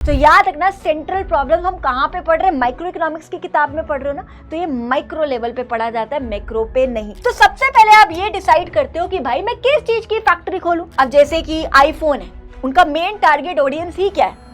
तो याद रखना सेंट्रल प्रॉब्लम हम कहाँ पे पढ़ रहे हैं, माइक्रो इकोनॉमिक्स की किताब में पढ़ रहे हो ना, तो ये माइक्रो लेवल पे पढ़ा जाता है, मैक्रो पे नहीं। तो सबसे पहले आप ये डिसाइड करते हो कि भाई मैं किस चीज की फैक्ट्री खोलूं। अब जैसे कि आईफोन है, उनका मेन टारगेट ऑडियंस ही क्या है।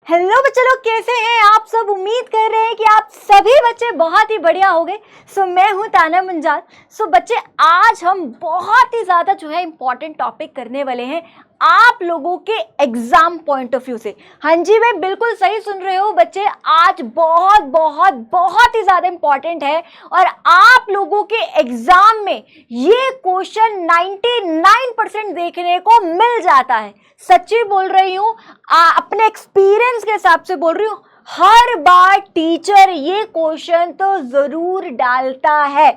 हेलो बच्चे लोग, कैसे हैं आप सब। उम्मीद कर रहे हैं कि आप सभी बच्चे बहुत ही बढ़िया होंगे। सो मैं हूं ताना मुंजाल। सो बच्चे, आज हम बहुत ही ज्यादा जो है इंपॉर्टेंट टॉपिक करने वाले हैं आप लोगों के एग्जाम पॉइंट ऑफ व्यू से। हाँ जी भाई, बिल्कुल सही सुन रहे हो बच्चे, आज बहुत बहुत बहुत ही ज्यादा इंपॉर्टेंट है और आप लोगों के एग्जाम में ये क्वेश्चन 99% देखने को मिल जाता है। सच्ची बोल रही हूं, अपने एक्सपीरियंस के हिसाब से बोल रही हूं, हर बार टीचर ये क्वेश्चन तो जरूर डालता है।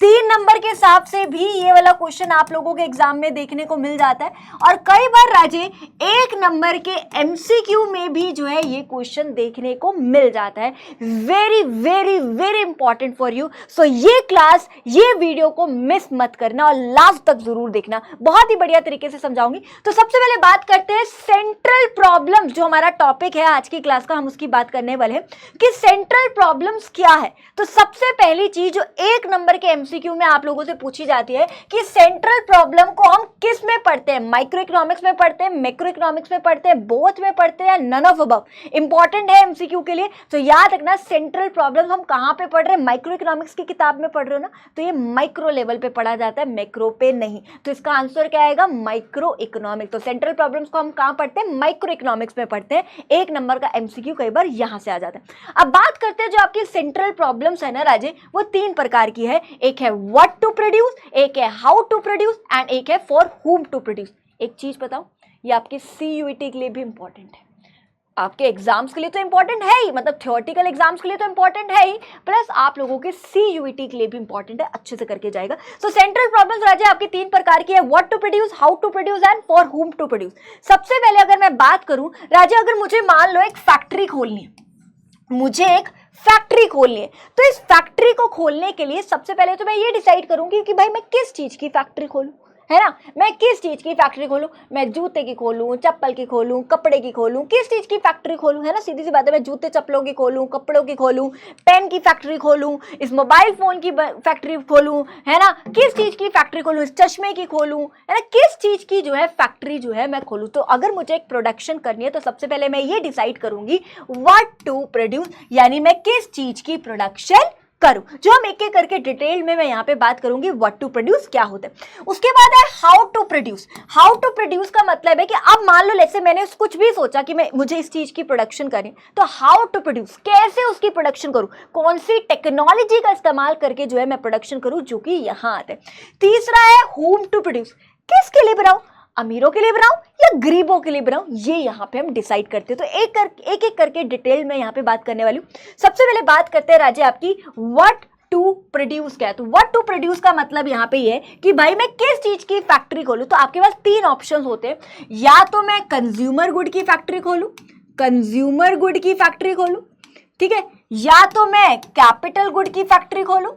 3 नंबर के हिसाब से भी ये वाला क्वेश्चन आप लोगों के एग्जाम में देखने को मिल जाता है और कई बार राजे 1 नंबर के एमसीक्यू में भी जो है ये क्वेश्चन देखने को मिल जाता है। Very very very important for you. So ये क्लास, ये वीडियो को मिस मत करना और लास्ट तक जरूर देखना, बहुत ही बढ़िया तरीके से समझाऊंगी। तो सबसे पहले बात करते हैं सेंट्रल प्रॉब्लम्स, जो हमारा टॉपिक है आज की क्लास का, हम उसकी बात करने वाले हैं कि सेंट्रल प्रॉब्लम्स क्या है। तो सबसे पहली चीज जो 1 नंबर के एमसीक्यू में आप लोगों से पूछी जाती है कि सेंट्रल प्रॉब्लम को हम किस में पढ़ते हैं, माइक्रो इकोनॉमिक्स में पढ़ते हैं, मैक्रो इकोनॉमिक्स में पढ़ते हैं, बोथ में पढ़ते हैं, नन ऑफ अबव। इंपॉर्टेंट है एमसीक्यू के लिए। तो याद रखना सेंट्रल प्रॉब्लम हम कहां पे पढ़ रहे हैं, माइक्रो इकोनॉमिक्स की किताब में पढ़ रहे हो ना, तो ये माइक्रो लेवल पे पढ़ा जाता है, मैक्रो पे नहीं। तो इसका आंसर क्या आएगा, माइक्रो इकोनॉमिक्स। तो सेंट्रल प्रॉब्लम्स को हम कहां पढ़ते हैं, माइक्रो इकोनॉमिक्स में पढ़ते हैं। 1 नंबर का एमसीक्यू कई बार यहां से आ जाता है। अब बात करते हैं जो आपकी सेंट्रल प्रॉब्लम्स है ना राजे, वो 3 प्रकार की है। एक है व्हाट टू प्रोड्यूस, एक है हाउ टू प्रोड्यूस एंड एक है फॉर हुम टू प्रोड्यूस। एक चीज बताओ, ये आपके सीयूईटी के लिए भी इंपॉर्टेंट है, आपके एग्जाम्स के लिए तो इंपॉर्टेंट है ही, मतलब थियोरेटिकल एग्जाम्स के लिए तो इंपॉर्टेंट है ही, प्लस आप लोगों के सीयूईटी के लिए भी इंपॉर्टेंट है, अच्छे से करके जाएगा। सो सेंट्रल प्रॉब्लम्स राजा आपकी 3 प्रकार की है, what to produce, how to produce and for whom to produce. सबसे पहले अगर मैं बात करूं राजा, अगर मुझे मान लो एक फैक्ट्री खोलनी है, मुझे एक फैक्ट्री खोलनी है, तो इस फैक्ट्री को खोलने के लिए सबसे पहले तो मैं ये डिसाइड करूंगी कि भाई मैं किस चीज की फैक्ट्री खोलूं, है ना। मैं किस चीज की फैक्ट्री खोलूं, मैं जूते की खोलूं, चप्पल की खोलूं, कपड़े की खोलूं, किस चीज की फैक्ट्री खोलूं, है ना। सीधी सी बात है, मैं जूते चप्पलों की खोलूं, कपड़ों की खोलूं, पेन की फैक्ट्री खोलूं, इस मोबाइल फोन की फैक्ट्री खोलूं, है ना, किस चीज की फैक्ट्री खोलूं, इस चश्मे की खोलूं, है ना, किस चीज की जो है फैक्ट्री जो है मैं खोलूं। तो अगर मुझे एक प्रोडक्शन करनी है तो सबसे पहले मैं ये डिसाइड करूंगी व्हाट टू प्रोड्यूस, यानी मैं किस चीज की प्रोडक्शन करूं, जो हम एक एक करके डिटेल में मैं यहाँ पे बात करूंगी व्हाट टू प्रोड्यूस क्या होता है। उसके बाद है how to produce. How to प्रोड्यूस का मतलब है कि अब मान लो जैसे मैंने कुछ भी सोचा कि मुझे इस चीज की प्रोडक्शन करनी, तो हाउ टू प्रोड्यूस, कैसे उसकी प्रोडक्शन करूं, कौन सी टेक्नोलॉजी का इस्तेमाल करके जो है मैं प्रोडक्शन करूं, जो कि यहाँ आता है। तीसरा है हुम टू प्रोड्यूस, किसके लिए बनाऊं, अमीरों के लिए बनाऊं या गरीबों के लिए बनाऊं, ये यहां पे हम डिसाइड करते हैं। तो एक एक करके डिटेल में यहां पे बात करने वाली हूं। सबसे पहले बात करते हैं राजे आपकी व्हाट टू प्रोड्यूस क्या है। तो व्हाट टू प्रोड्यूस का मतलब यहां पे ये है कि भाई मैं किस चीज की फैक्ट्री खोलूं। तो आपके पास 3 ऑप्शंस होते हैं, या तो मैं कंज्यूमर गुड की फैक्ट्री खोलूं, कंज्यूमर गुड की फैक्ट्री खोलूं, ठीक है, या तो मैं कैपिटल गुड की फैक्ट्री खोलूं,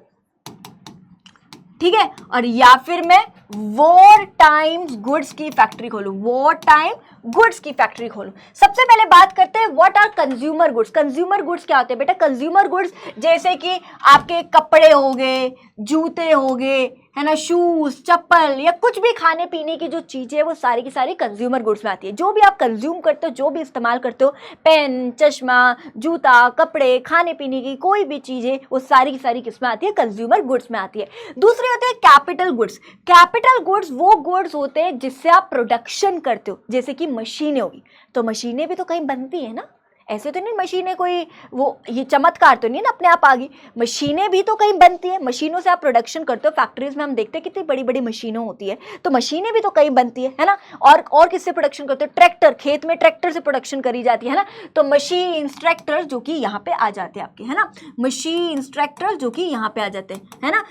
ठीक है, और या फिर मैं वॉर टाइम गुड्स की फैक्ट्री खोलूं, वॉर टाइम गुड्स की फैक्ट्री खोलूं। सबसे पहले बात करते हैं what are consumer goods. Consumer goods क्या होते हैं बेटा, कंज्यूमर गुड्स जैसे कि आपके कपड़े हो गए, जूते हो गए, है ना, शूज, चप्पल या कुछ भी खाने पीने की जो चीजें है वो सारी की सारी कंज्यूमर गुड्स में आती है। जो भी आप कंज्यूम करते हो, जो भी इस्तेमाल करते हो, पेन, चश्मा, जूता, कपड़े, खाने पीने की कोई भी चीजें, वो सारी की सारी किस में आती है, कंज्यूमर गुड्स में आती है। दूसरे होते हैं कैपिटल गुड्स। कैपिटल गुड्स वो गुड्स होते हैं जिससे आप प्रोडक्शन करते हो, जैसे कि मशीनें होगी। तो मशीनें भी तो कहीं बनती है ना, ऐसे तो नहीं मशीनें कोई वो ये चमत्कार तो नहीं है ना अपने आप आ गई, मशीनें भी तो कहीं बनती है, मशीनों से आप प्रोडक्शन करते हो। फैक्ट्रीज में हम देखते हैं कितनी बड़ी बड़ी मशीनें होती है, तो मशीनें भी तो कहीं बनती है ना। और किससे प्रोडक्शन करते हो, ट्रैक्टर, खेत में ट्रैक्टर से प्रोडक्शन करी जाती है ना। तो मशीन ट्रैक्टर जो कि यहाँ पे आ जाते हैं आपके, है ना, मशीन ट्रैक्टर जो कि यहाँ पे आ जाते हैं, है ना,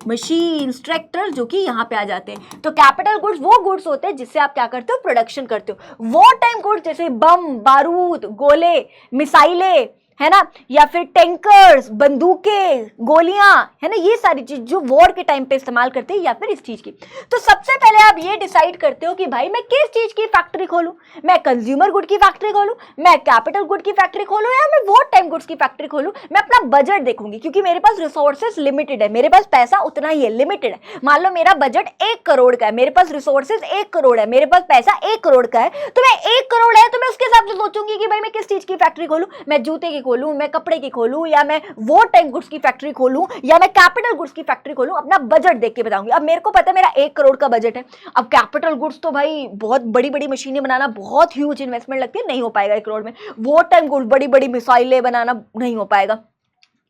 मशीन ट्रैक्टर जो कि यहाँ पे आ जाते हैं। तो कैपिटल गुड्स वो गुड्स होते हैं जिससे आप क्या करते हो, प्रोडक्शन करते हो। वॉर टाइम गुड्स जैसे बम, बारूद, गोले, मिसाइलें, है ना, या फिर टैंकर्स, बंदूकें, गोलियां, है ना, ये सारी चीज जो वॉर के टाइम पे इस्तेमाल करते हैं, या फिर इस चीज की। तो सबसे पहले आप ये डिसाइड करते हो कि भाई मैं किस चीज की फैक्ट्री खोलूं, मैं कंज्यूमर गुड की फैक्ट्री खोलूं, मैं कैपिटल गुड की फैक्ट्री खोलूं, या मैं वॉर टाइम गुड्स की फैक्ट्री खोलूं। मैं अपना बजट देखूंगी, क्योंकि मेरे पास रिसोर्सेज लिमिटेड है, मेरे पास पैसा उतना ही है, लिमिटेड है। मान लो मेरा बजट 1 करोड़ का है, मेरे पास रिसोर्सेज 1 करोड़ है, मेरे पास पैसा 1 करोड़ का है, तो मैं 1 करोड़ है तो मैं उसके हिसाब से सोचूंगी कि भाई मैं किस चीज की फैक्ट्री खोलूं, मैं जूते की खोलूं, मैं कपड़े की खोलूं, या मैं वॉर टाइम गुड्स की फैक्ट्री खोलूं, या मैं कैपिटल गुड्स की फैक्ट्री खोलूं। अपना बजट देख के बताऊंगी। अब मेरे को पता है मेरा 1 करोड़ का बजट है। अब कैपिटल गुड्स तो भाई बहुत बड़ी बड़ी मशीनें बनाना बहुत ह्यूज इन्वेस्टमेंट लगती है, नहीं हो पाएगा 1 करोड़ में। वॉर टाइम गुड्स, बड़ी बड़ी मिसाइलें बनाना नहीं हो पाएगा।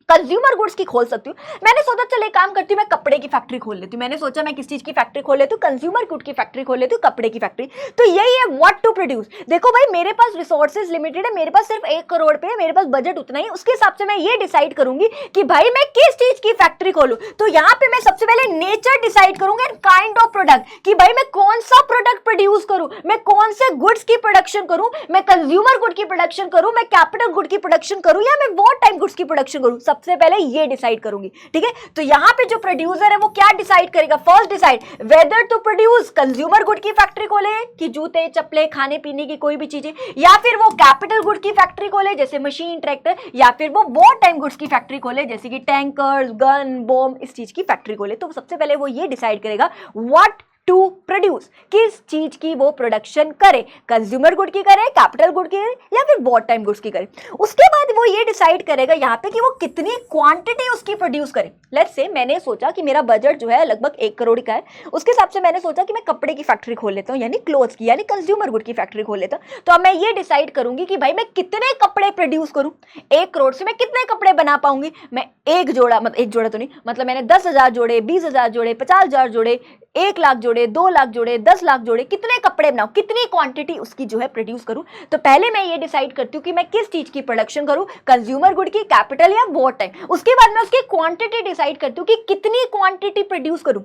कंज्यूमर गुड्स की खोल सकती हूँ। मैंने सोचा चल एक काम करती हूँ, मैं कपड़े की फैक्ट्री खोल लेती हूँ। मैंने सोचा मैं किस चीज की फैक्ट्री खोल लेती हूँ, कंज्यूमर गुड की फैक्ट्री खोल लेती हूँ, कपड़े की फैक्ट्री। तो यही है व्हाट टू प्रोड्यूस। देखो भाई मेरे पास रिसोर्सेज लिमिटेड है, मेरे पास सिर्फ 1 करोड़ पे है, मेरे पास बजट उतना ही, उसके हिसाब से मैं ये डिसाइड करूंगी कि भाई मैं किस चीज की फैक्ट्री खोलूं। तो यहाँ पे मैं सबसे पहले नेचर डिसाइड करूंगा एंड काइंड ऑफ प्रोडक्ट, कि भाई मैं कौन सा प्रोडक्ट प्रोड्यूस करूं, मैं कौन से गुड्स की प्रोडक्शन करूं, मैं कंज्यूमर गुड की प्रोडक्शन करूं, मैं कैपिटल गुड की प्रोडक्शन करूं, या मैं वॉर टाइम गुड्स की प्रोडक्शन करूं। सबसे पहले ये डिसाइड करूंगी, ठीक है। तो यहां पे जो प्रोड्यूसर है वो क्या डिसाइड करेगा, first decide whether to produce consumer good की फैक्ट्री खोले, कि जूते चप्पले खाने पीने की कोई भी चीजें, या फिर वो कैपिटल गुड की फैक्ट्री खोले जैसे मशीन ट्रैक्टर, या फिर वो वॉर टाइम गुड्स की फैक्ट्री खोले जैसे कि टैंकर्स, गन, बॉम्ब, इस चीज की फैक्ट्री खोले। तो सबसे पहले वो ये डिसाइड करेगा व्हाट टू प्रोड्यूस, किस चीज की वो प्रोडक्शन करे, कंज्यूमर गुड की करे, कैपिटल गुड की करे, या फिर वॉर टाइम गुड्स की करे। उसके बाद वो ये डिसाइड करेगा यहाँ पे कि वो कितनी क्वांटिटी उसकी प्रोड्यूस करे। लेट्स से मैंने सोचा कि मेरा बजट जो है लगभग 1 करोड़ का है, उसके हिसाब से मैंने सोचा कि मैं कपड़े की फैक्ट्री खोल लेता हूँ, यानी क्लोथ्स की, यानी कंज्यूमर गुड की फैक्ट्री खोल लेता हूँ। तो अब मैं ये डिसाइड करूंगी कि भाई मैं कितने कपड़े प्रोड्यूस करूँ, 1 करोड़ से मैं कितने कपड़े बना पाऊंगी। मैं एक जोड़ा तो नहीं, मतलब मैंने 10,000 जोड़े, 20,000 जोड़े, 50,000 जोड़े, 1 लाख जोड़े, 2 लाख जोड़े, 10 लाख जोड़े, कितने कपड़े बनाऊं, कितनी क्वांटिटी उसकी जो है प्रोड्यूस करूं। तो पहले मैं ये डिसाइड करती हूं कि मैं किस चीज की प्रोडक्शन करूं, कंज्यूमर गुड की, कैपिटल या वॉर टाइम। उसके बाद मैं उसकी क्वांटिटी डिसाइड करती हूं कि कितनी क्वांटिटी प्रोड्यूस करूं।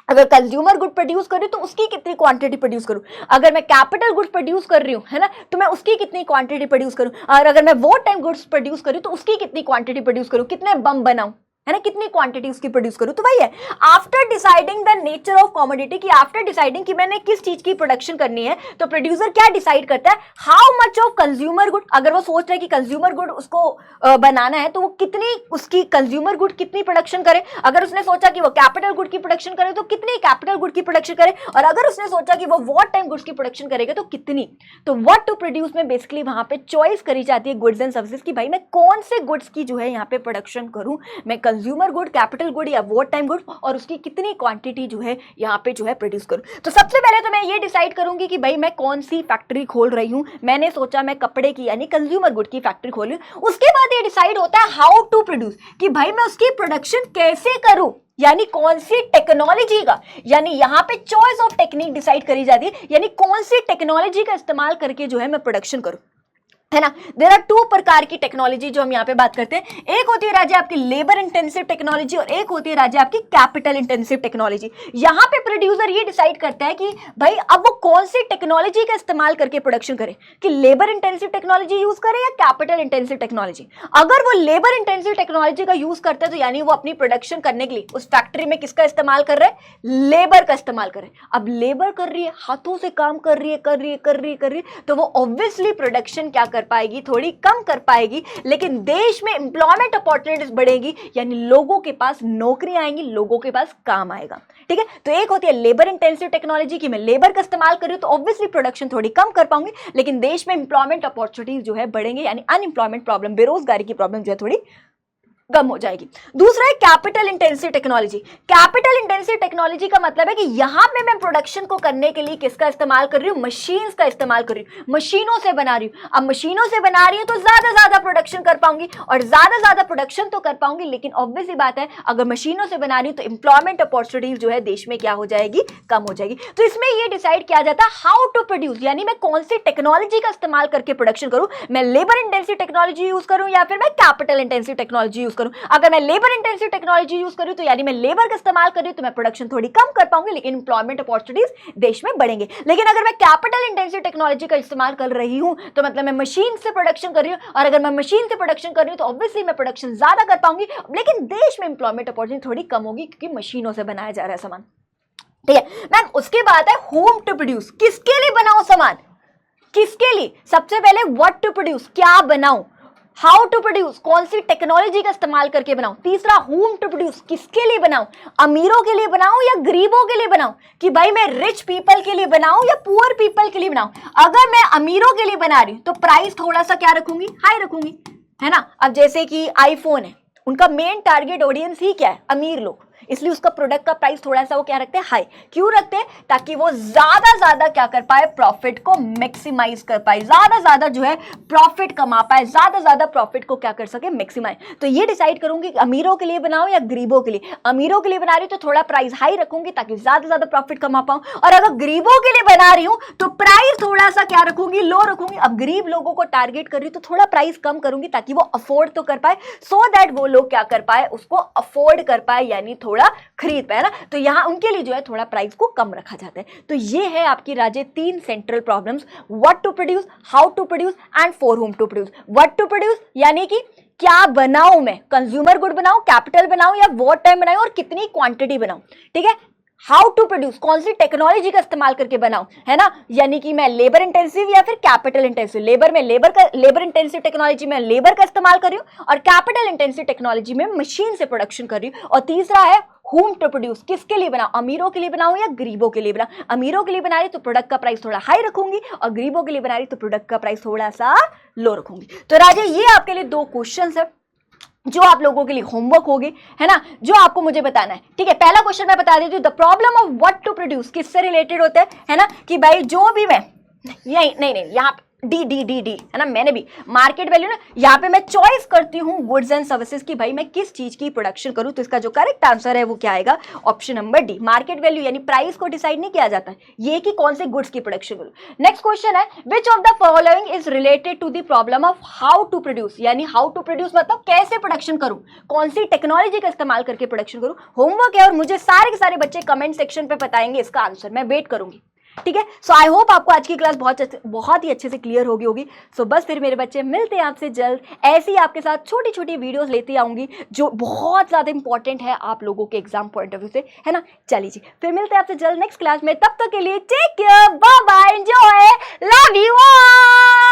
अगर कंज्यूमर गुड प्रोड्यूस कर रही हूं तो उसकी कितनी क्वांटिटी प्रोड्यूस करूं, अगर मैं कैपिटल गुड्स प्रोड्यूस कर रही हूं, है ना, तो मैं उसकी कितनी क्वांटिटी प्रोड्यूस करूं, और अगर मैं वॉर टाइम गुड्स प्रोड्यूस कर रही हूं तो उसकी कितनी क्वांटिटी प्रोड्यूस करूं, कितने बम बनाऊं, है ना, कितनी क्वांटिटी उसकी प्रोड्यूस करूं। तो वही है after deciding the nature of commodity, कि आफ्टर डिसाइडिंग कि मैंने किस चीज की प्रोडक्शन करनी है, तो प्रोड्यूसर क्या डिसाइड करता है, how much of consumer good. अगर वो सोच रहे हैं कि कंज्यूमर गुड उसको बनाना है तो वो कितनी उसकी कंज्यूमर गुड कितनी प्रोडक्शन करे। अगर उसने सोचा कि वो कैपिटल गुड की प्रोडक्शन करे तो कितनी कैपिटल गुड की प्रोडक्शन करे, और अगर उसने सोचा कि वो वॉर टाइम गुड्स की प्रोडक्शन करेगा तो कितनी। तो व्हाट टू प्रोड्यूस में बेसिकली वहां पे चॉइस करी जाती है गुड्स एंड सर्विसेज की, भाई मैं कौन से गुड्स की जो है यहाँ पे प्रोडक्शन करूं, मैं कंज्यूमर गुड, कैपिटल गुड या वॉर टाइम गुड, और उसकी कितनी क्वांटिटी जो है यहाँ पे जो है प्रोड्यूस करूं। तो सबसे पहले तो मैं ये डिसाइड करूंगी कि भाई मैं कौन सी फैक्ट्री खोल रही हूं। मैंने सोचा मैं कपड़े की यानी कंज्यूमर गुड की फैक्ट्री खोलूं। उसके बाद ये डिसाइड होता है हाउ टू प्रोड्यूस, कि भाई मैं उसकी प्रोडक्शन कैसे करूं, यानी कौन सी टेक्नोलॉजी का, यानी यहाँ पे चॉइस ऑफ टेक्निक डिसाइड करी जाती है, यानी कौन सी टेक्नोलॉजी का इस्तेमाल करके जो है मैं प्रोडक्शन करूं, है ना। देयर आर 2 प्रकार की टेक्नोलॉजी जो हम यहाँ पे बात करते हैं। एक होती है राजा आपकी लेबर इंटेंसिव टेक्नोलॉजी, और एक होती है राजा आपकी कैपिटल इंटेंसिव टेक्नोलॉजी। यहाँ पे प्रोड्यूसर ये डिसाइड करता है कि भाई अब वो कौन सी टेक्नोलॉजी का इस्तेमाल करके प्रोडक्शन करे, कि लेबर इंटेंसिव टेक्नोलॉजी यूज करे या कैपिटल इंटेंसिव टेक्नोलॉजी। अगर वो लेबर इंटेंसिव टेक्नोलॉजी का यूज करता है तो यानी वो अपनी प्रोडक्शन करने के लिए उस फैक्ट्री में किसका इस्तेमाल कर रहा है, लेबर का इस्तेमाल कर रहे हैं। अब लेबर कर रही है, हाथों से काम कर रही है, तो वो ऑब्वियसली प्रोडक्शन क्या कर पाएगी, थोड़ी कम कर पाएगी, लेकिन देश में एम्प्लॉयमेंट अपॉर्चुनिटीज बढ़ेगी, यानी लोगों के पास नौकरी आएंगी, लोगों के पास काम आएगा। ठीक है, तो एक होती है लेबर इंटेंसिव टेक्नोलॉजी की मैं लेबर का इस्तेमाल कर रही हूं तो ऑब्वियसली प्रोडक्शन थोड़ी कम कर पाऊंगी, लेकिन देश में एम्प्लॉयमेंट अपॉर्चुनिटीज जो है बढ़ेंगे, यानी अनएम्प्लॉयमेंट प्रॉब्लम, बेरोजगारी की प्रॉब्लम जो है थोड़ी कम हो जाएगी। दूसरा है capital intensive technology. Capital intensive technology का मतलब है कि यहां पे मैं प्रोडक्शन को करने के लिए किसका इस्तेमाल कर रही हूं, मशीन्स का इस्तेमाल कर रही हूं, मशीनों से बना रही हूं। अब मशीनों से बना रही हूं तो ज्यादा प्रोडक्शन कर पाऊंगी, और ज्यादा प्रोडक्शन तो कर पाऊंगी, लेकिन ऑब्वियस सी बात है अगर मशीनों से बना रही हूं तो एम्प्लॉयमेंट अपॉर्चुनिटीज जो है देश में क्या हो जाएगी, कम हो जाएगी। तो इसमें यह डिसाइड किया जाता है हाउ टू प्रोड्यूस, यानी मैं कौन सी टेक्नोलॉजी का इस्तेमाल करके प्रोडक्शन करूं, मैं लेबर इंटेंसिव टेक्नोलॉजी यूज करूं या फिर मैं कैपिटल इंटेंसिव टेक्नोलॉजी यूज करूं। अगर मैं लेबर इंटेंसिव टेक्नोलॉजी यूज करूं तो यानी मैं लेबर का इस्तेमाल कर रही हूं तो मैं प्रोडक्शन थोड़ी कम कर पाऊंगी, लेकिन इंप्लॉयमेंट अपॉर्चुनिटीज देश में बढ़ेंगे। लेकिन अगर मैं कैपिटल इंटेंसिव टेक्नोलॉजी का इस्तेमाल कर रही हूं तो मतलब मैं मशीन से प्रोडक्शन कर रही हूं, और अगर मैं मशीन से प्रोडक्शन कर रही हूं तो ऑब्वियसली मैं प्रोडक्शन ज्यादा कर पाऊंगी, लेकिन देश में इंप्लॉयमेंट अपॉर्चुनिटी थोड़ी कम होगी क्योंकि मशीनों से बनाया जा रहा है सामान। ठीक है मैम, उसके बाद है होम टू प्रोड्यूस, किसके लिए बनाओ सामान, किसके लिए। सबसे पहले व्हाट टू प्रोड्यूस, क्या बनाऊं, हाउ टू प्रोड्यूस, कौन सी टेक्नोलॉजी का इस्तेमाल करके बनाऊं। तीसरा होम टू प्रोड्यूस, किसके लिए बनाऊं, अमीरों के लिए बनाऊं या गरीबों के लिए बनाऊं, कि भाई मैं रिच पीपल के लिए बनाऊं या पुअर पीपल के लिए बनाऊं। अगर मैं अमीरों के लिए बना रही हूं तो प्राइस थोड़ा सा क्या रखूंगी, हाई रखूंगी, है ना। अब जैसे कि आईफोन है, उनका मेन टारगेट ऑडियंस ही क्या है, अमीर लोग, इसलिए उसका प्रोडक्ट का प्राइस थोड़ा सा वो क्या रखते हैं, हाई। क्यों रखते हैं, ताकि वो ज्यादा क्या कर पाए, प्रॉफिट को मैक्सिमाइज कर पाए, ज्यादा जो है प्रॉफिट कमा पाए, ज्यादा प्रॉफिट को क्या कर सके, मैक्सिमाइज। तो ये डिसाइड करूंगी कि अमीरों के लिए बनाऊं या गरीबों के लिए। अमीरों के लिए बना रही हूं तो थोड़ा प्राइस हाई रखूंगी ताकि ज्यादा प्रॉफिट कमा पाऊं, और अगर गरीबों के लिए बना रही हूं तो प्राइस थोड़ा सा क्या रखूंगी, लो रखूंगी। अब गरीब लोगों को टारगेट कर रही हूं तो थोड़ा प्राइस कम करूंगी ताकि वो अफोर्ड तो कर पाए, सो दैट वो लोग क्या कर पाए, उसको अफोर्ड कर पाए, यानी थोड़ा खरीद पाए ना। तो यहां उनके लिए जो है थोड़ा प्राइस को कम रखा जाता है। तो ये है आपकी राजे 3 central problems, what to produce, how to produce and for whom to produce. What to produce यानी कि क्या बनाऊं मैं, कंज्यूमर गुड बनाऊं, कैपिटल बनाऊं या व्हाट टाइम बनाऊं और कितनी क्वांटिटी बनाऊं। ठीक है, हाउ टू प्रोड्यूस, कौन सी टेक्नोलॉजी का इस्तेमाल करके बनाऊं, है ना, यानी कि मैं लेबर इंटेंसिव या फिर capital intensive. Labour intensive technology में लेबर का इस्तेमाल कर रही हूं और कैपिटल इंटेंसिव टेक्नोलॉजी में मशीन से प्रोडक्शन कर रही हूं। और तीसरा है होम टू प्रोड्यूस, किसके लिए बनाऊं, अमीरों के लिए बनाऊं या गरीबों के लिए बनाऊं। अमीरों के लिए बना रही तो प्रोडक्ट का प्राइस थोड़ा हाई रखूंगी, और गरीबों के लिए बना रही तो प्रोडक्ट का प्राइस थोड़ा सा लो रखूंगी। तो राजे ये आपके लिए 2 क्वेश्चंस है जो आप लोगों के लिए होमवर्क होगी, है ना, जो आपको मुझे बताना है। ठीक है, पहला क्वेश्चन मैं बता देती हूँ, the problem of what to produce किससे रिलेटेड होता है ना, कि भाई जो भी मैं नहीं यहाँ डी है ना, मैंने भी मार्केट वैल्यू ना, यहाँ पे मैं चॉइस करती हूँ गुड्स एंड सर्विसेज की भाई मैं किस चीज की प्रोडक्शन करूँ। तो इसका जो करेक्ट आंसर है वो क्या आएगा, option number D. Market value यानी प्राइस को डिसाइड नहीं किया जाता है, ये कि कौन से गुड्स की प्रोडक्शन करूँ। नेक्स्ट क्वेश्चन है, which of the following is related to the problem of how to produce, यानी हाउ टू प्रोड्यूस मतलब कैसे प्रोडक्शन करूँ, कौन सी टेक्नोलॉजी का इस्तेमाल करके प्रोडक्शन करूँ। होमवर्क है और मुझे सारे के सारे बच्चे कमेंट सेक्शन पे बताएंगे इसका आंसर, मैं वेट करूंगी। ठीक है, सो आई होप आपको आज की क्लास बहुत ही अच्छे से क्लियर होगी होगी। सो बस फिर मेरे बच्चे मिलते हैं आपसे जल्द, ऐसे ही आपके साथ छोटी छोटी वीडियोस लेती आऊंगी जो बहुत ज्यादा इंपॉर्टेंट है आप लोगों के एग्जाम पॉइंट ऑफ व्यू से, है ना। चलिए जी, फिर मिलते हैं आपसे जल्द नेक्स्ट क्लास में, तब तक के लिए take care, bye bye, enjoy, love you all.